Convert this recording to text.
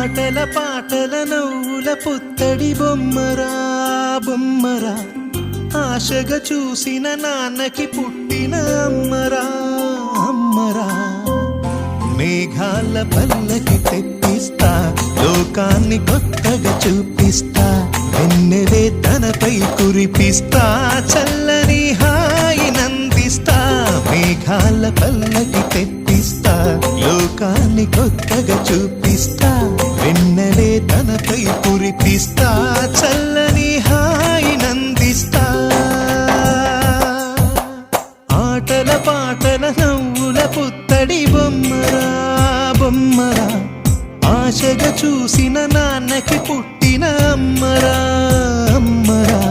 ఆటల పాటల నవ్వుల పుత్తడి బొమ్మరా బొమ్మరా, ఆశగా చూసిన నాన్నకి పుట్టిన అమ్మరా అమ్మరా. మేఘాల పల్లకి తెప్పిస్తా, లోకాన్ని కొత్తగా చూపిస్తా, వెన్నెలే తనపై కురిపిస్తా, చల్లని హాయి నందిస్తా. మేఘాల పల్లకి తెప్పిస్తా, లోకాన్ని కొత్తగా చూపిస్తా, వెన్నెలే తనపై కురిపిస్తా, చల్లని హాయి నందిస్తా. ఆటల పాటల నవ్వుల పుత్తడి బొమ్మరా బొమ్మరా, ఆశగా చూసిన నాన్నకి పుట్టిన అమ్మరా అమ్మరా.